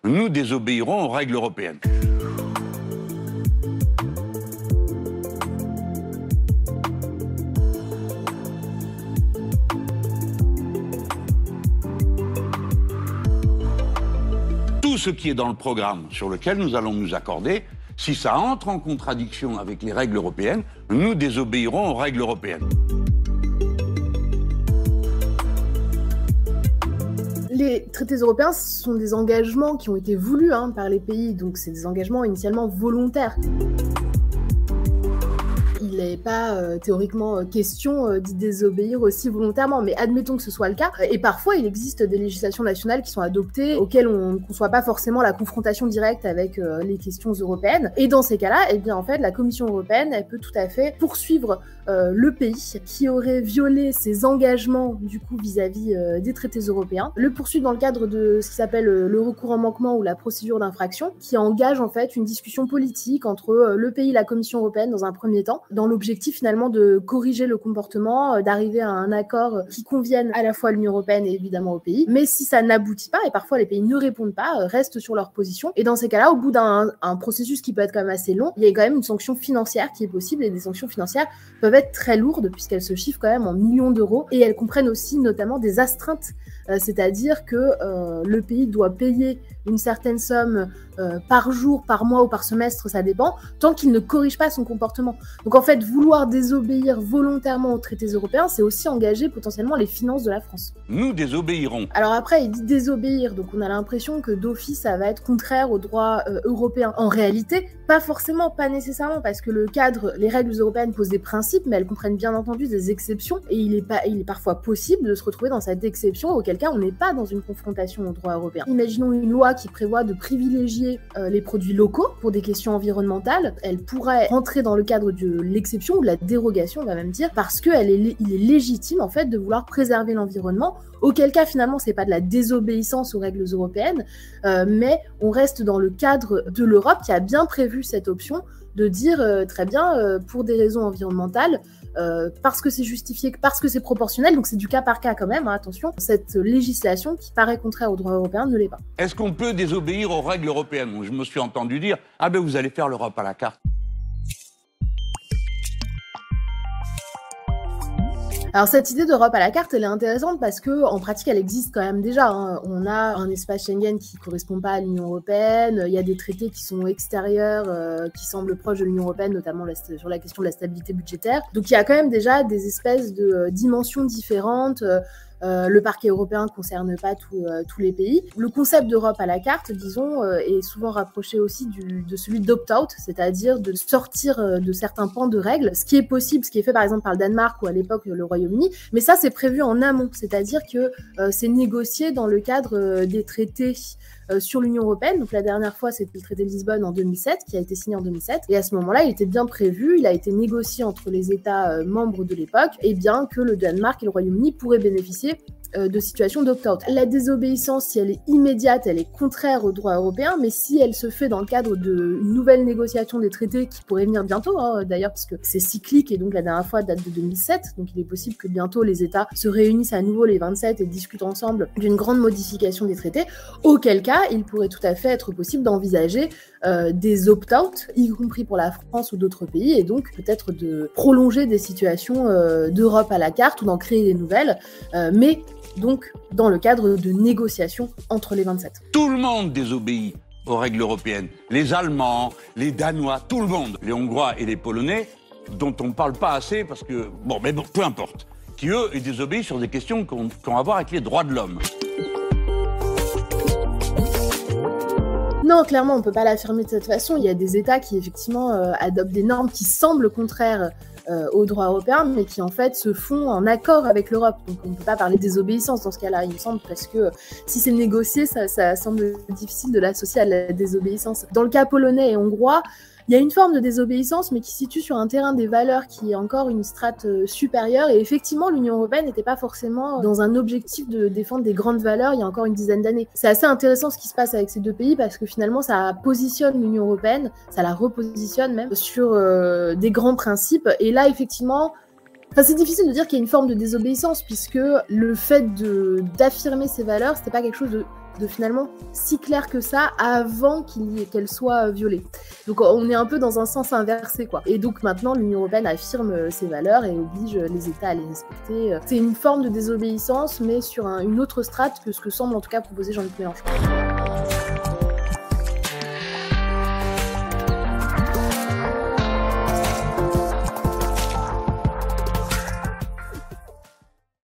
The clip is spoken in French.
Nous désobéirons aux règles européennes. Tout ce qui est dans le programme sur lequel nous allons nous accorder, si ça entre en contradiction avec les règles européennes, nous désobéirons aux règles européennes. Les traités européens sont des engagements qui ont été voulus par les pays, donc c'est des engagements initialement volontaires. Il n'est pas théoriquement question d'y désobéir aussi volontairement, mais admettons que ce soit le cas. Et parfois, il existe des législations nationales qui sont adoptées, auxquelles on ne conçoit pas forcément la confrontation directe avec les questions européennes. Et dans ces cas-là, eh bien, en fait, la Commission européenne, elle peut tout à fait poursuivre le pays qui aurait violé ses engagements, du coup, vis-à-vis des traités européens, le poursuivre dans le cadre de ce qui s'appelle le recours en manquement ou la procédure d'infraction, qui engage en fait une discussion politique entre le pays et la Commission européenne dans un premier temps, dans l'objectif finalement de corriger le comportement, d'arriver à un accord qui convienne à la fois à l'Union européenne et évidemment au pays. Mais si ça n'aboutit pas, et parfois les pays ne répondent pas, restent sur leur position, et dans ces cas-là, au bout d'un processus qui peut être quand même assez long, il y a quand même une sanction financière qui est possible, et des sanctions financières peuvent être très lourdes puisqu'elles se chiffrent quand même en millions d'euros, et elles comprennent aussi notamment des astreintes, c'est-à-dire que le pays doit payer une certaine somme par jour, par mois ou par semestre, ça dépend, tant qu'il ne corrige pas son comportement. Donc en fait, vouloir désobéir volontairement aux traités européens, c'est aussi engager potentiellement les finances de la France. Nous désobéirons. Alors après, il dit désobéir, donc on a l'impression que d'office, ça va être contraire au droit européen. En réalité, pas forcément, pas nécessairement, parce que le cadre, les règles européennes posent des principes, mais elles comprennent bien entendu des exceptions, et il est parfois possible de se retrouver dans cette exception, auquel cas on n'est pas dans une confrontation au droit européen. Imaginons une loi qui prévoit de privilégier les produits locaux pour des questions environnementales, elle pourrait rentrer dans le cadre de l'exception ou de la dérogation, on va même dire, parce qu'il est légitime en fait de vouloir préserver l'environnement, auquel cas finalement c'est pas de la désobéissance aux règles européennes, mais on reste dans le cadre de l'Europe qui a bien prévu cette option de dire très bien, pour des raisons environnementales, parce que c'est justifié, parce que c'est proportionnel, donc c'est du cas par cas quand même, attention, cette législation qui paraît contraire au droit européen ne l'est pas. Est-ce qu'on peut désobéir aux règles européennes? Je me suis entendu dire « Ah ben vous allez faire l'Europe à la carte ». Alors cette idée d'Europe à la carte, elle est intéressante parce que en pratique, elle existe quand même déjà. On a un espace Schengen qui correspond pas à l'Union européenne. Il y a des traités qui sont extérieurs, qui semblent proches de l'Union européenne, notamment sur la question de la stabilité budgétaire. Donc il y a quand même déjà des espèces de dimensions différentes. Le parquet européen concerne pas tous les pays. Le concept d'Europe à la carte, disons, est souvent rapproché aussi de celui d'opt-out, c'est-à-dire de sortir de certains pans de règles, ce qui est possible, ce qui est fait par exemple par le Danemark ou à l'époque le Royaume-Uni, mais ça c'est prévu en amont, c'est-à-dire que c'est négocié dans le cadre des traités sur l'Union européenne. Donc la dernière fois, c'était le traité de Lisbonne en 2007, qui a été signé en 2007. Et à ce moment-là, il était bien prévu, il a été négocié entre les États membres de l'époque, et bien que le Danemark et le Royaume-Uni pourraient bénéficier de situations d'opt-out. La désobéissance, si elle est immédiate, elle est contraire au droit européen, mais si elle se fait dans le cadre d'une nouvelle négociation des traités qui pourrait venir bientôt, d'ailleurs, parce que c'est cyclique, et donc la dernière fois date de 2007, donc il est possible que bientôt les États se réunissent à nouveau les 27 et discutent ensemble d'une grande modification des traités, auquel cas, il pourrait tout à fait être possible d'envisager des opt-out, y compris pour la France ou d'autres pays, et donc peut-être de prolonger des situations d'Europe à la carte ou d'en créer des nouvelles, mais donc dans le cadre de négociations entre les 27. Tout le monde désobéit aux règles européennes. Les Allemands, les Danois, tout le monde. Les Hongrois et les Polonais, dont on ne parle pas assez parce que... Bon, peu importe. Qui, eux, ils désobéissent sur des questions qui ont à voir avec les droits de l'homme. Non, clairement, on ne peut pas l'affirmer de cette façon. Il y a des États qui, effectivement, adoptent des normes qui semblent contraires au droit européen, mais qui, en fait, se font en accord avec l'Europe. Donc, on ne peut pas parler de désobéissance dans ce cas-là, il me semble, parce que si c'est négocié, ça semble difficile de l'associer à la désobéissance. Dans le cas polonais et hongrois, il y a une forme de désobéissance, mais qui se situe sur un terrain des valeurs qui est encore une strate supérieure. Et effectivement, l'Union européenne n'était pas forcément dans un objectif de défendre des grandes valeurs il y a encore une dizaine d'années. C'est assez intéressant ce qui se passe avec ces deux pays parce que finalement, ça positionne l'Union européenne, ça la repositionne même sur des grands principes. Et là, effectivement, Enfin, c'est difficile de dire qu'il y a une forme de désobéissance, puisque le fait d'affirmer ces valeurs, c'était pas quelque chose de finalement si clair que ça avant qu'elles soient violées. Donc on est un peu dans un sens inversé, quoi. Et donc maintenant, l'Union européenne affirme ses valeurs et oblige les États à les respecter. C'est une forme de désobéissance, mais sur une autre strate que ce que semble en tout cas proposer Jean-Luc Mélenchon.